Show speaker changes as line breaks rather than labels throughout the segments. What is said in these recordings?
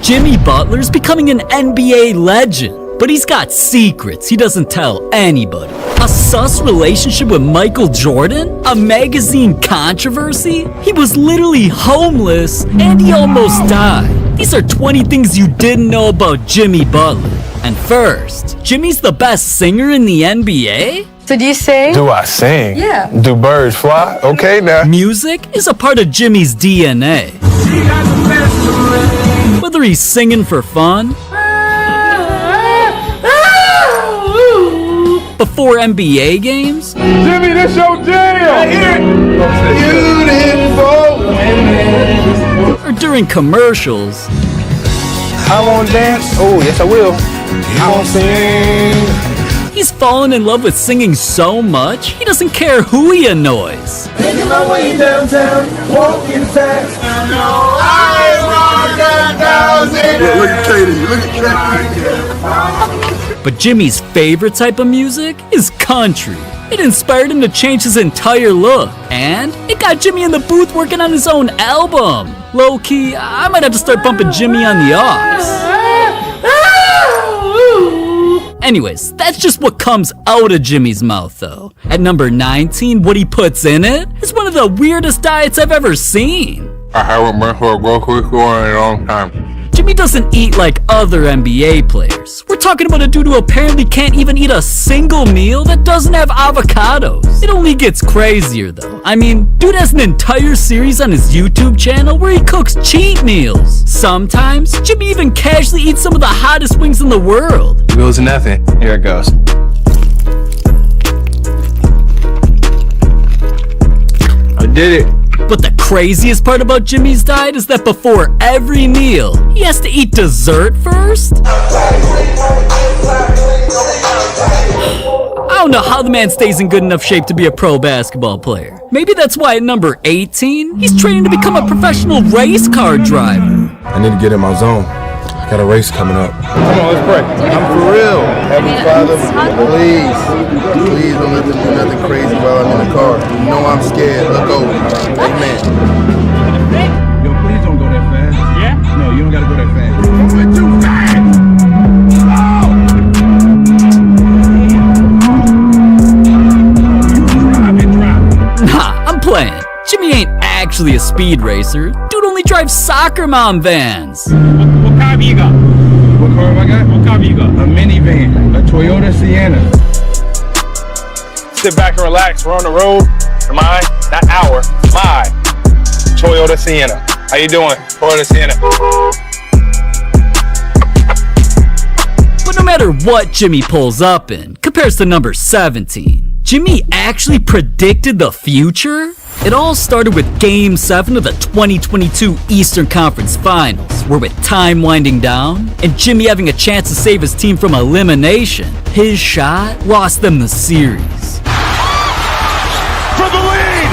Jimmy Butler's becoming an NBA legend, but he's got secrets he doesn't tell anybody. A sus relationship with Michael Jordan? A magazine controversy? He was literally homeless and he almost died. These are 20 things you didn't know about Jimmy Butler. And first, Jimmy's the best singer in the NBA?
So do you sing?
Do I sing?
Yeah.
Do birds fly? Okay now.
Music is a part of Jimmy's DNA. Whether he's singing for fun, before NBA games,
Jimmy, this your jam! I hear it! Beautiful!
or during commercials,
I won't dance. Oh, yes I will. I won't sing.
he's fallen in love with singing so much, he doesn't care who he annoys.
Making my way downtown, walking fast.
Look at Katie. Look at Katie.
But Jimmy's favorite type of music is country. It inspired him to change his entire look, and it got Jimmy in the booth working on his own album. Low-key, I might have to start bumping Jimmy on the aux. Anyways, that's just what comes out of Jimmy's mouth though. At number 19, what he puts in it is one of the weirdest diets I've ever seen.
I haven't been to a grocery store in a long time.
Jimmy doesn't eat like other NBA players. We're talking about a dude who apparently can't even eat a single meal that doesn't have avocados. It only gets crazier though. I mean, dude has an entire series on his YouTube channel where he cooks cheat meals. Sometimes, Jimmy even casually eats some of the hottest wings in the world.
It goes to nothing. Here it goes. I did it.
But the craziest part about Jimmy's diet is that before every meal, he has to eat dessert first? I don't know how the man stays in good enough shape to be a pro basketball player. Maybe that's why at number 18, he's training to become a professional race car driver.
I need to get in my zone. I got a race coming up. Come on, let's pray.
I'm for real. Heavenly Father, please don't let them do nothing crazy while I'm in the car. You know I'm scared. Look over. Amen.
Yo, please don't go that fast. Yeah? No, you don't gotta go that fast.
Moving too fast.
Nah, I'm playing. Jimmy ain't actually a speed racer. Dude only drives soccer mom vans.
What car have you got? What car have I got? What car have you got? A minivan, a Toyota Sienna.
Sit back and relax. We're on the road. Mine, not our, my Toyota Sienna. How you doing? Toyota Sienna.
But no matter what Jimmy pulls up in, compares to number 17, Jimmy actually predicted the future? It all started with Game 7 of the 2022 Eastern Conference Finals, where with time winding down, and Jimmy having a chance to save his team from elimination, his shot lost them the series.
For the lead!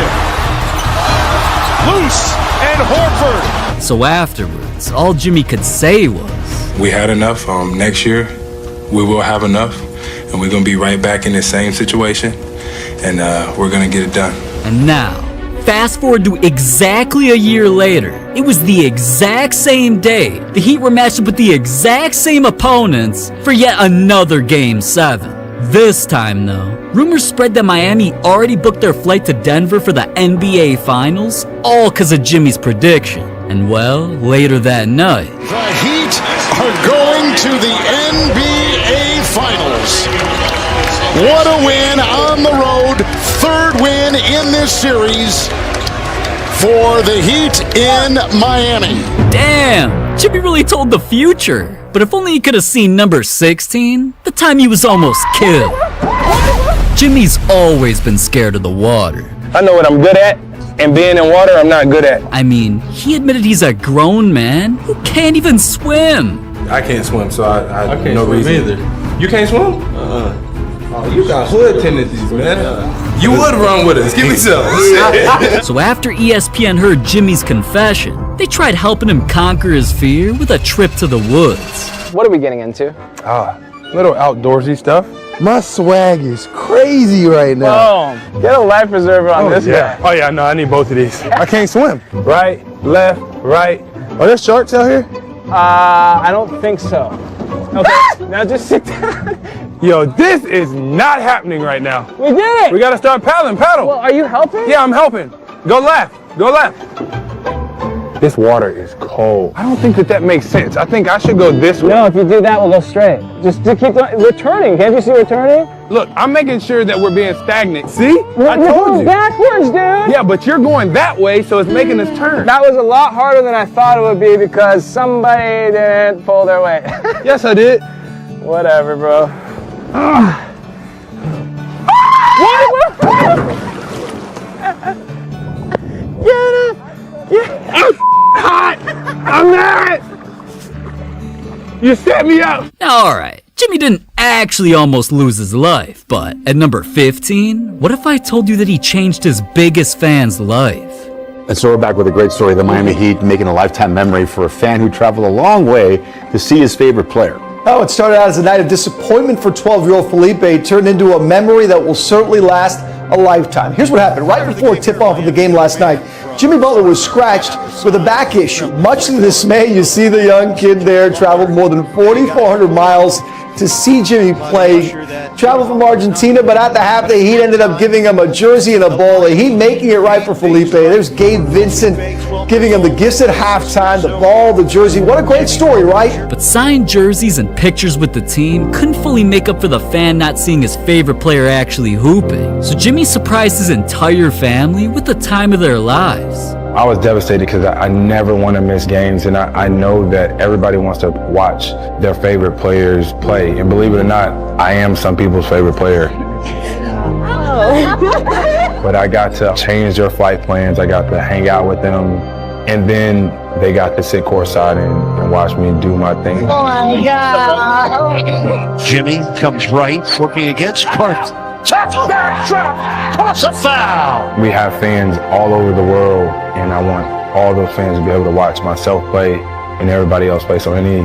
Loose and Horford!
So afterwards, all Jimmy could say was,
We had enough. Next year, we will have enough. And we're going to be right back in the same situation. And we're going to get it done.
and now, fast forward to exactly a year later. It was the exact same day. The Heat were matched up with the exact same opponents for yet another Game 7. This time though, rumors spread that Miami already booked their flight to Denver for the NBA Finals, all because of Jimmy's prediction. And well, later that night,
The Heat are going to the NBA Finals. What a win on the road. Third win in this series for the Heat in Miami.
damn, Jimmy really told the future. But if only he could have seen number 16, the time he was almost killed. Jimmy's always been scared of the water.
I know what I'm good at, and being in water, I'm not good at.
I mean, he admitted he's a grown man who can't even swim.
I can't swim, so I
can't
no
swim
reason.
either.
You can't swim?
Oh, you got hood tendencies, man.
You would run with us. Give me some.
So after ESPN heard Jimmy's confession, they tried helping him conquer his fear with a trip to the woods.
What are we getting into?
Little outdoorsy stuff.
My swag is crazy right now.
Get a life preserver on this guy.
Oh yeah, no, I need both of these. I can't swim. Right, left, right. Are there sharks out here?
I don't think so. Okay, now just sit down.
Yo, this is not happening right now.
We did it!
We gotta start paddling, paddle.
Well, are you helping?
Yeah, I'm helping. Go left, go left. This water is cold. I don't think that makes sense. I think I should go this way.
No, if you do that, we'll go straight. Just to keep going. We're turning. Can't you see we're turning?
Look, I'm making sure that we're being stagnant. See? I
You're
told
going
you.
backwards, dude.
Yeah, but you're going that way, so it's making us turn.
That was a lot harder than I thought it would be because somebody didn't pull their weight.
Yes, I did.
Whatever, bro. Get up!
I'm hot! I'm mad! You set me up!
Now, alright, Jimmy didn't actually almost lose his life, but at number 15, what if I told you that he changed his biggest fan's life?
And so we're back with a great story of the Miami Heat making a lifetime memory for a fan who traveled a long way to see his favorite player.
Oh, it started out as a night of disappointment for 12-year-old Felipe. It turned into a memory that will certainly last a lifetime. Here's what happened. Right before tip-off of the game last night, Jimmy Butler was scratched with a back issue. Much to the dismay, you see the young kid there traveled more than 4,400 miles to see Jimmy play. Traveled from Argentina, but at the half, the Heat ended up giving him a jersey and a ball. The Heat making it right for Felipe. There's Gabe Vincent giving him the gifts at halftime, the ball, the jersey. What a great story, right?
But signed jerseys and pictures with the team couldn't fully make up for the fan not seeing his favorite player actually hooping. So Jimmy surprised his entire family with the time of their lives.
I was devastated because I never want to miss games, and I know that everybody wants to watch their favorite players play. And believe it or not, I am some people's favorite player. But I got to change their flight plans. I got to hang out with them, and then they got to sit courtside and watch me do my thing.
Oh my God! Jimmy comes right, working against Clark. Tap back trap, toss a foul.
We have fans all over the world, and I want all those fans to be able to watch myself play and everybody else play. So any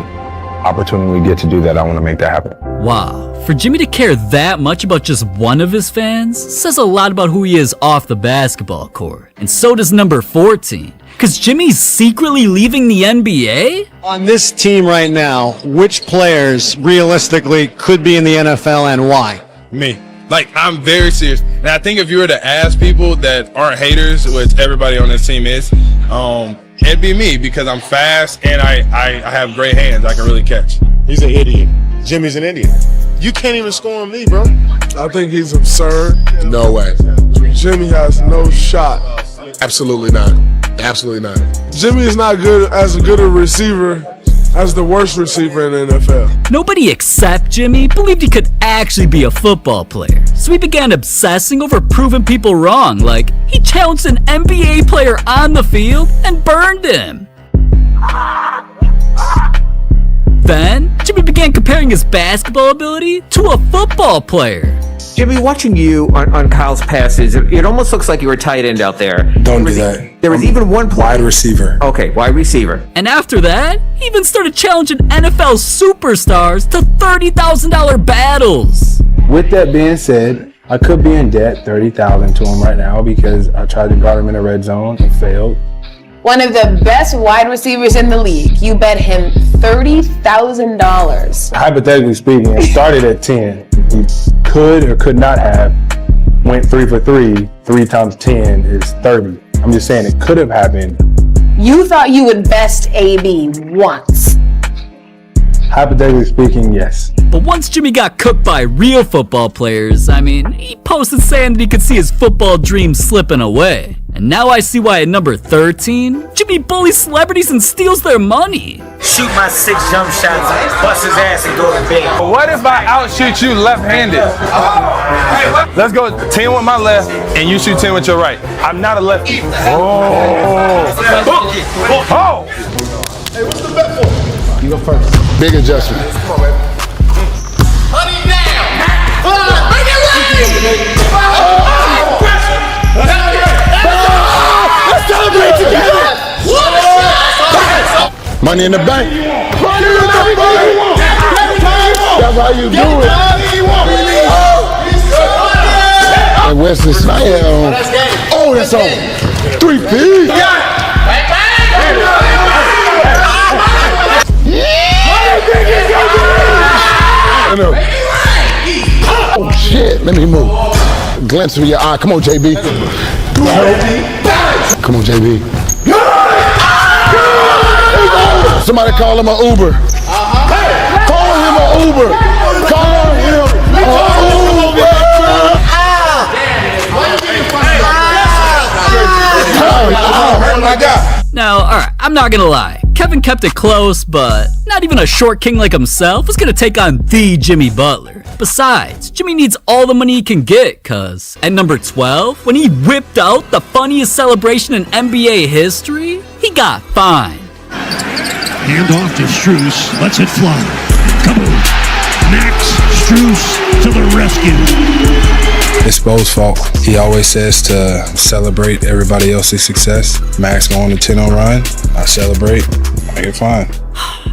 opportunity we get to do that, I want to make that happen.
Wow, for Jimmy to care that much about just one of his fans says a lot about who he is off the basketball court. And so does number 14. Because Jimmy's secretly leaving the NBA?
On this team right now, which players realistically could be in the NFL and why?
Me. Like, I'm very serious. And I think if you were to ask people that aren't haters, which everybody on this team is, it'd be me because I'm fast and I have great hands. I can really catch.
He's an idiot. Jimmy's an idiot. You can't even score on me, bro.
I think he's absurd.
No way.
Jimmy has no shot.
Absolutely not. Absolutely not.
Jimmy is not good as good a receiver as the worst receiver in the NFL.
Nobody except Jimmy believed he could actually be a football player. So he began obsessing over proving people wrong, like he challenged an NBA player on the field and burned him. Then, Jimmy began comparing his basketball ability to a football player.
Jimmy, watching you on Kyle's passes, it almost looks like you were tight end out there.
Don't do that.
There was even one play.
Wide receiver.
Okay, wide receiver.
And after that, he even started challenging NFL superstars to $30,000 battles.
With that being said, I could be in debt $30,000 to him right now because I tried to guard him in the red zone and failed.
One of the best wide receivers in the league. You bet him $30,000.
Hypothetically speaking, it started at 10. He could or could not have went 3 for 3. 3 times 10 is 30. I'm just saying it could have happened.
You thought you would best AB once.
Hypothetically speaking, yes.
But once Jimmy got cooked by real football players, I mean, he posted saying that he could see his football dreams slipping away. And now I see why at number 13, Jimmy bullies celebrities and steals their money.
Shoot my 6 jump shots, bust his ass and go to bed.
What if I outshoot you left-handed? Let's go 10 with my left and you shoot 10 with your right. I'm not a lefty. Oh!
Hey, what's the bet for?
You go first.
Big adjustment.
Honey down! Bring it
Let's celebrate together! Money in the bank. Money in the bank. That's how you do it. And Wesley Snipes. Oh, that's on 3 feet.
Oh shit, let me move. Glimpse of your eye. Come on, JB. Come on, JB. Somebody call him an Uber. Call him an Uber. Call him an Uber.
Now, alright, I'm not gonna lie. Kevin kept it close, but not even a short king like himself was gonna take on the Jimmy Butler. Besides, Jimmy needs all the money he can get, cause at number 12, when he whipped out the funniest celebration in NBA history, he got fined.
Hand off to Strus, lets it fly. Kaboom! Max Strus to the rescue.
It's Bo's fault. He always says to celebrate everybody else's success. Max going to 10-0 run. I celebrate. I get fine.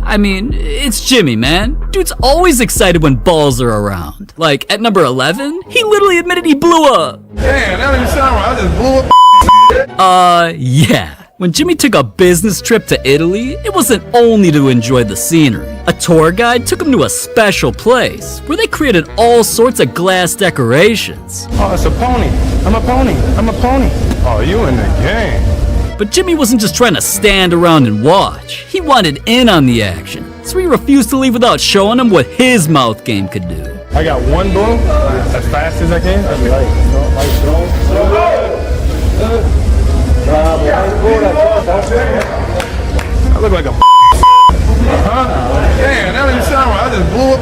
I mean, it's Jimmy, man. Dude's always excited when balls are around. Like, at number 11, he literally admitted he blew up.
Damn, that don't even sound right. I just blew up.
Yeah. When Jimmy took a business trip to Italy, it wasn't only to enjoy the scenery. A tour guide took him to a special place where they created all sorts of glass decorations.
Oh, it's a pony. I'm a pony. I'm a pony. Oh, you in the game.
But Jimmy wasn't just trying to stand around and watch. He wanted in on the action, so he refused to leave without showing him what his mouth game could do.
I got one blow as fast as I can. I look like a
Huh? Damn, that don't even sound right. I just blew up.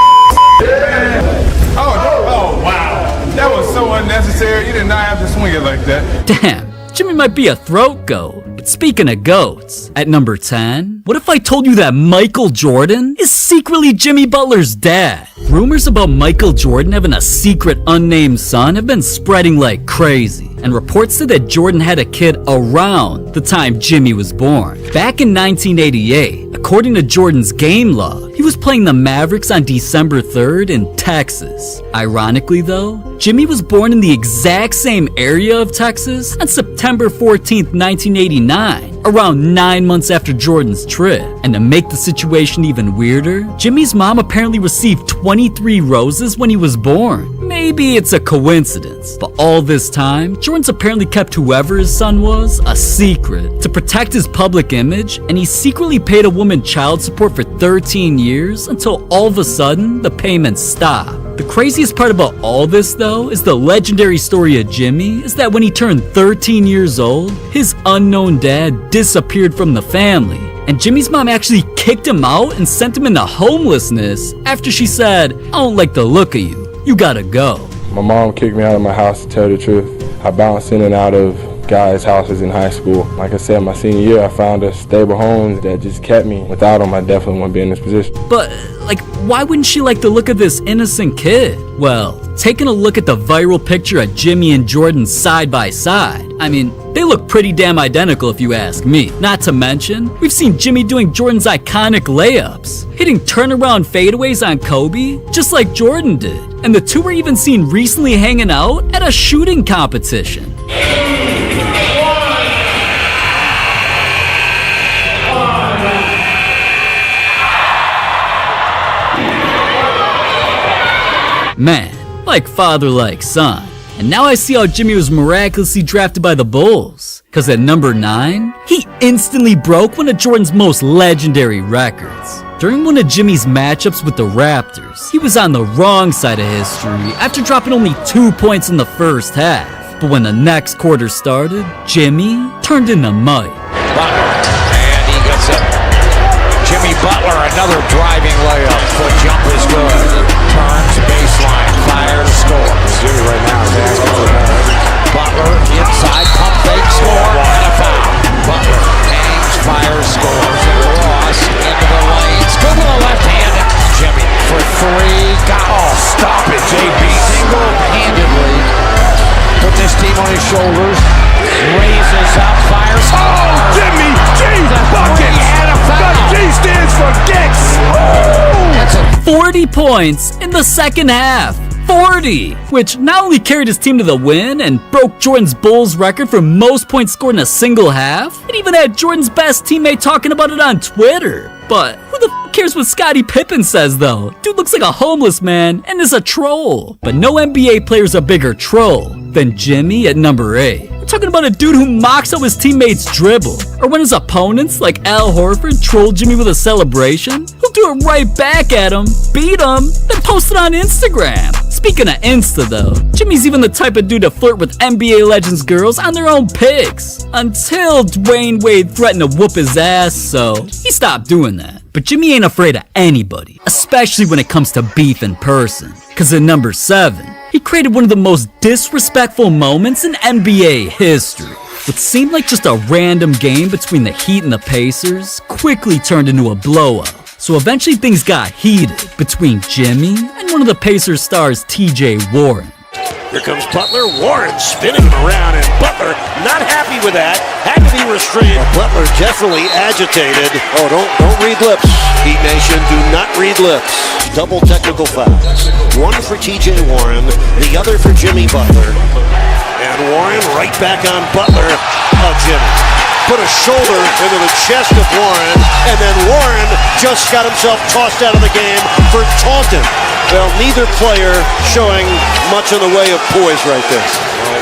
Oh, wow. That was so unnecessary. You did not have to swing it like that.
Damn, Jimmy might be a throat goat. But speaking of goats, at number 10, what if I told you that Michael Jordan is secretly Jimmy Butler's dad? Rumors about Michael Jordan having a secret unnamed son have been spreading like crazy. And reports said that Jordan had a kid around the time Jimmy was born. Back in 1988, according to Jordan's game log, he was playing the Mavericks on December 3rd in Texas. Ironically though, Jimmy was born in the exact same area of Texas on September 14th, 1989, around 9 months after Jordan's trip. And to make the situation even weirder, Jimmy's mom apparently received 23 roses when he was born. Maybe it's a coincidence, but all this time, Jordan's apparently kept whoever his son was a secret to protect his public image, and he secretly paid a woman child support for 13 years until all of a sudden the payments stopped. The craziest part about all this though is the legendary story of Jimmy is that when he turned 13 years old, his unknown dad disappeared from the family. And Jimmy's mom actually kicked him out and sent him into homelessness after she said, "I don't like the look of you. You gotta go."
My mom kicked me out of my house, to tell the truth. I bounced in and out of guys' houses in high school. Like I said, my senior year, I found a stable home that just kept me. Without them, I definitely wouldn't be in this position.
But, like, why wouldn't she like the look of this innocent kid? Well, taking a look at the viral picture of Jimmy and Jordan side by side, I mean, they look pretty damn identical if you ask me. Not to mention, we've seen Jimmy doing Jordan's iconic layups, hitting turnaround fadeaways on Kobe, just like Jordan did. And the two were even seen recently hanging out at a shooting competition. Man, like father, like son. And now I see how Jimmy was miraculously drafted by the Bulls. Cause at number 9, he instantly broke one of Jordan's most legendary records. During one of Jimmy's matchups with the Raptors, he was on the wrong side of history after dropping only 2 points in the first half. But when the next quarter started, Jimmy turned into Mike.
And he gets it. Jimmy Butler, another driving layup. Foot jump is good. Turns baseline, fire to score. Jimmy right now is asking for that. Butler inside, pump fake, score, and a foul. Butler hangs, fires, scores, and Ross into the lanes. Good with the left hand. Jimmy for 3. Oh, stop it, JB. Single-handedly put this team on his shoulders. Raises up, fires.
Oh, Jimmy G buckets. The G stands for Gex.
40 points in the second half. 40! Which not only carried his team to the win and broke Jordan's Bulls record for most points scored in a single half, it even had Jordan's best teammate talking about it on Twitter. But who the f cares what Scottie Pippen says though? Dude looks like a homeless man and is a troll. But no NBA player's a bigger troll than Jimmy at number 8. We're talking about a dude who mocks how his teammates dribble. Or when his opponents, like Al Horford, troll Jimmy with a celebration, he'll do it right back at him, beat him, then post it on Instagram. Speaking of Insta though, Jimmy's even the type of dude to flirt with NBA Legends girls on their own pics. Until Dwayne Wade threatened to whoop his ass, so he stopped doing that. But Jimmy ain't afraid of anybody, especially when it comes to beef in person. Cause at number 7, he created one of the most disrespectful moments in NBA history. What seemed like just a random game between the Heat and the Pacers quickly turned into a blowout. So eventually things got heated between Jimmy and one of the Pacers stars, TJ Warren.
Here comes Butler. Warren spinning him around, and Butler not happy with that. Had to be restrained. Butler definitely agitated. Oh, don't read lips, Heat Nation. Do not read lips. Double technical fouls. One for TJ Warren, the other for Jimmy Butler. And Warren right back on Butler. Oh, Jimmy put a shoulder into the chest of Warren, and then Warren just got himself tossed out of the game for taunting. Well, neither player showing much in the way of poise right there.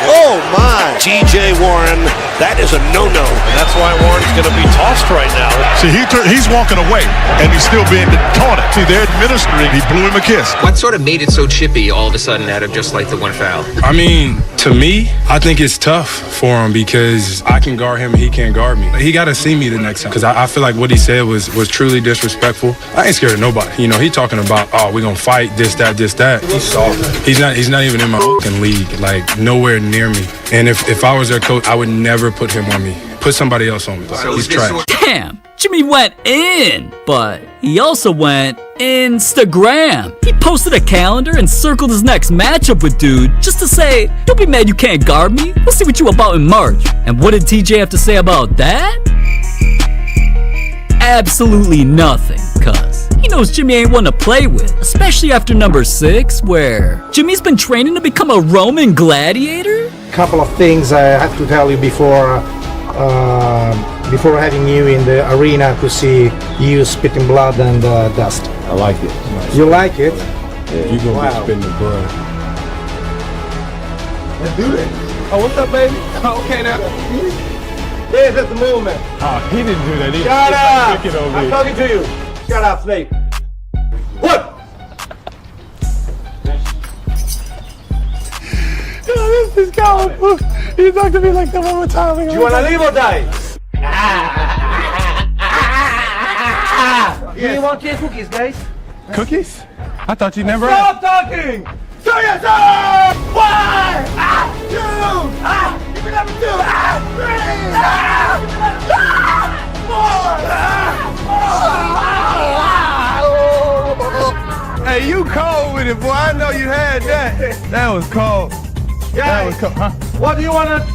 Oh my! TJ Warren, that is a no-no.
And that's why Warren's going to be tossed right now.
See, he's walking away, and he's still being taunted. See, they're administering. He blew him a kiss.
What sort of made it so chippy all of a sudden out of just like the one foul?
I mean, to me, I think it's tough for him because I can guard him and he can't guard me. He got to see me the next time because I feel like what he said was truly disrespectful. I ain't scared of nobody. You know, he talking about, oh, we're going to fight, this, that. He's soft. He's not even in my fucking league, like nowhere near me. And if I was their coach, I would never put him on me. Put somebody else on me. He's trash.
Damn, Jimmy went in, but he also went Instagram. He posted a calendar and circled his next matchup with dude just to say, don't be mad you can't guard me. We'll see what you about in March. And what did TJ have to say about that? Absolutely nothing, cuz he knows Jimmy ain't one to play with, especially after number 6, where Jimmy's been training to become a Roman gladiator.
Couple of things I have to tell you before having you in the arena to see you spitting blood and dust.
I like it.
You like it?
Yeah, you gonna be spitting the blood.
Let's do it. Oh, what's up, baby? Okay, now. Yeah, that's the movement.
Oh, he didn't do that.
Shut up! I'm talking to you. Shut up, Snake. What?
This is going. You talk to me like that one more time.
Do you wanna live or die? You want cookies, guys?
Cookies? I thought you never.
Stop talking! Show yourself! 1! Two! Give me number 2! 3!
Hey, you cold with it, boy. I know you had that. That was cold. That was cold, huh?
What do you wanna?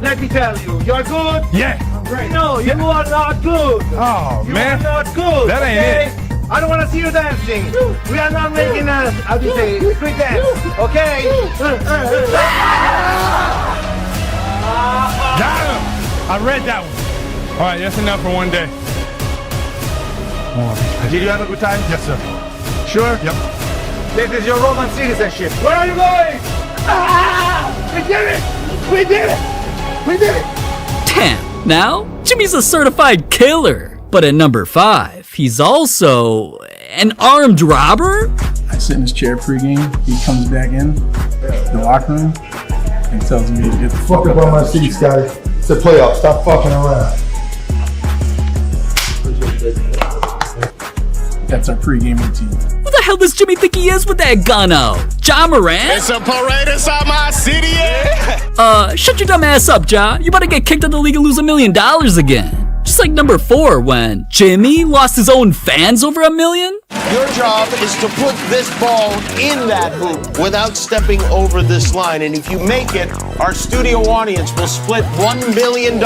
Let me tell you. You're good?
Yeah.
Great. No, you are not good.
Oh, man.
You are not good.
That ain't it.
I don't want to see you dancing. We are not making a, how do you say, street dance. Okay?
Got him. I read that one. All right, that's enough for one day.
Did you have a good time?
Yes, sir.
Sure?
Yep.
This is your Roman citizenship. Where are you going? We did it! We did it! We did it!
Damn, now Jimmy's a certified killer. But at number 5, he's also an armed robber?
I sit in his chair pregame. He comes back in the locker room and tells me to get the fuck up on my seat, Scotty.
It's a playoff. Stop fucking around.
That's our pregame routine.
Who the hell does Jimmy think he is with that gun out? Ja Morant?
It's a parade inside my city, yeah.
Shut your dumb ass up, Ja. You better get kicked out of the league and lose $1 million again. Just like number 4 when Jimmy lost his own fans over $1 million.
Your job is to put this ball in that hoop without stepping over this line. And if you make it, our studio audience will split $1 million.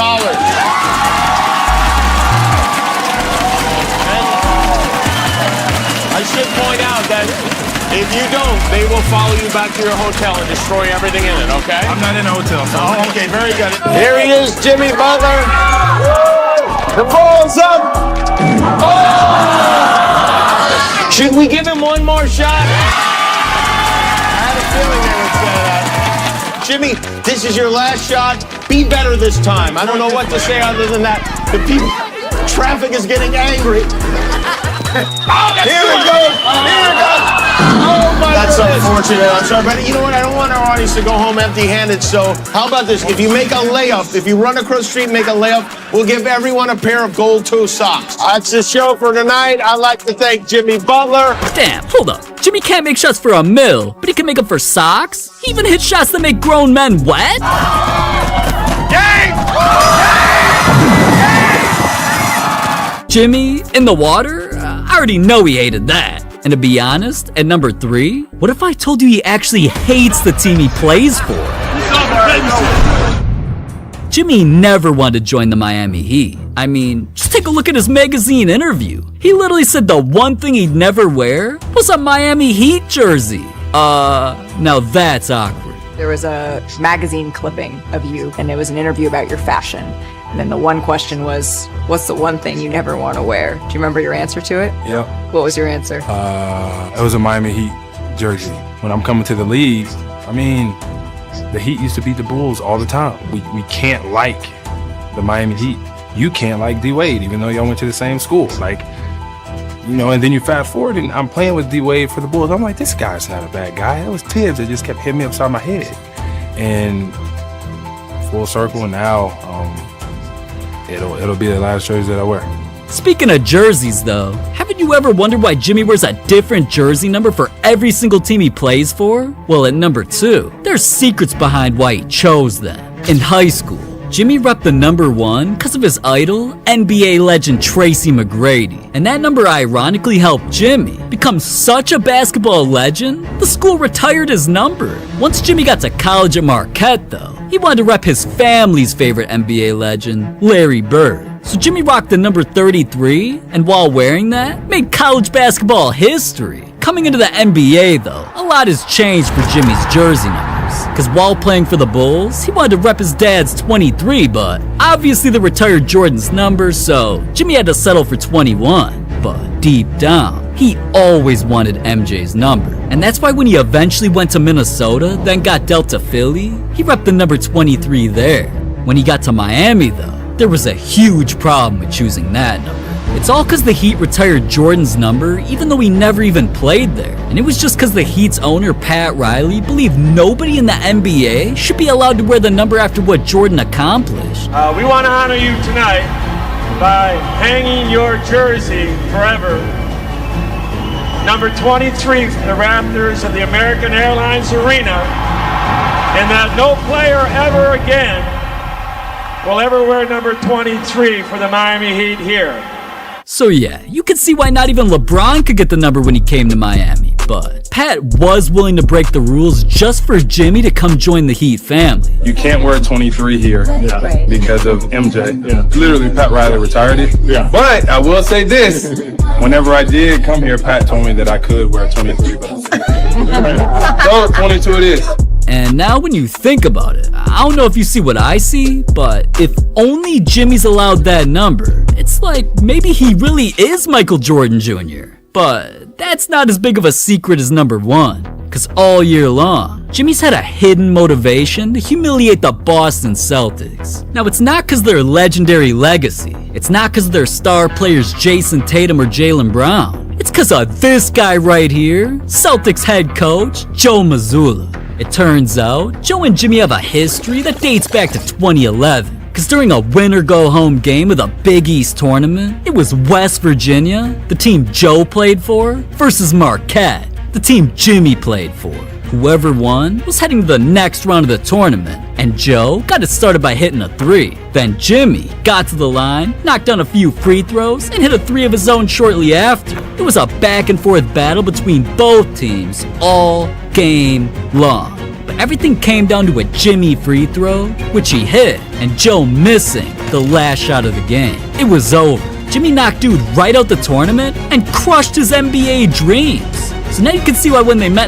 I should point out that if you don't, they will follow you back to your hotel and destroy everything in it, okay?
I'm not in a hotel. So
oh, okay, very good. Here he is, Jimmy Butler. The ball's up. Oh! Should we give him one more shot? I had a feeling they would say that. Jimmy, this is your last shot. Be better this time. I don't know what to say other than that. The people, traffic is getting angry. Here it goes. Here it goes. Oh my That's goodness. Unfortunate. I'm sorry, but you know what? I don't want our audience to go home empty-handed. So how about this? If you make a layup, if you run across the street and make a layup, we'll give everyone a pair of gold toe socks. That's the show for tonight. I'd like to thank Jimmy Butler.
Damn, hold up. Jimmy can't make shots for a mill, but he can make them for socks? He even hit shots that make grown men wet? Jimmy, in the water? I already know he hated that. And to be honest, at number 3, what if I told you he actually hates the team he plays for? Jimmy never wanted to join the Miami Heat. I mean, just take a look at his magazine interview. He literally said the one thing he'd never wear was a Miami Heat jersey. Now that's awkward.
There was a magazine clipping of you, and it was an interview about your fashion. And then the one question was, what's the one thing you never want to wear? Do you remember your answer to it?
Yep.
What was your answer?
It was a Miami Heat jersey. When I'm coming to the league, I mean, the Heat used to beat the Bulls all the time. We can't like the Miami Heat. You can't like D-Wade, even though y'all went to the same school. Like, you know, and then you fast forward and I'm playing with D-Wade for the Bulls. I'm like, this guy's not a bad guy. It was Tibbs that just kept hitting me upside my head. And full circle, and now it'll be the last jersey that I wear.
Speaking of jerseys though, haven't you ever wondered why Jimmy wears a different jersey number for every single team he plays for? Well, at number 2, there's secrets behind why he chose them. In high school, Jimmy repped the number 1 because of his idol, NBA legend Tracy McGrady. And that number ironically helped Jimmy become such a basketball legend, the school retired his number. Once Jimmy got to college at Marquette though, he wanted to rep his family's favorite NBA legend, Larry Bird. So Jimmy rocked the number 33, and while wearing that, made college basketball history. Coming into the NBA though, a lot has changed for Jimmy's jersey numbers. Cause while playing for the Bulls, he wanted to rep his dad's 23, but obviously they retired Jordan's number, so Jimmy had to settle for 21. But deep down, he always wanted MJ's number. And that's why when he eventually went to Minnesota, then got dealt to Philly, he repped the number 23 there. When he got to Miami though, there was a huge problem with choosing that number. It's all cause the Heat retired Jordan's number even though he never even played there. And it was just cause the Heat's owner, Pat Riley, believed nobody in the NBA should be allowed to wear the number after what Jordan accomplished.
We want to honor you tonight by hanging your jersey forever. Number 23 in the rafters of the American Airlines Arena, and that no player ever again will ever wear number 23 for the Miami Heat here.
So yeah, you can see why not even LeBron could get the number when he came to Miami, but Pat was willing to break the rules just for Jimmy to come join the Heat family.
You can't wear 23 here because of MJ. Literally, Pat Riley retired it. But I will say this, whenever I did come here, Pat told me that I could wear 23. So 22 it is.
And now when you think about it, I don't know if you see what I see, but if only Jimmy's allowed that number, it's like maybe he really is Michael Jordan Jr. But that's not as big of a secret as number 1, cause all year long, Jimmy's had a hidden motivation to humiliate the Boston Celtics. Now it's not cause their legendary legacy, it's not cause of their star players Jason Tatum or Jaylen Brown, it's cause of this guy right here, Celtics head coach Joe Mazzulla. It turns out, Joe and Jimmy have a history that dates back to 2011. Cause during a win-or-go-home game of the Big East tournament, it was West Virginia, the team Joe played for, versus Marquette, the team Jimmy played for. Whoever won was heading to the next round of the tournament, and Joe got it started by hitting a 3. Then Jimmy got to the line, knocked down a few free throws, and hit a 3 of his own shortly after. It was a back-and-forth battle between both teams all game long. But everything came down to a Jimmy free throw, which he hit, and Joe missing the last shot of the game. It was over. Jimmy knocked dude right out the tournament and crushed his NBA dreams. So now you can see why when they met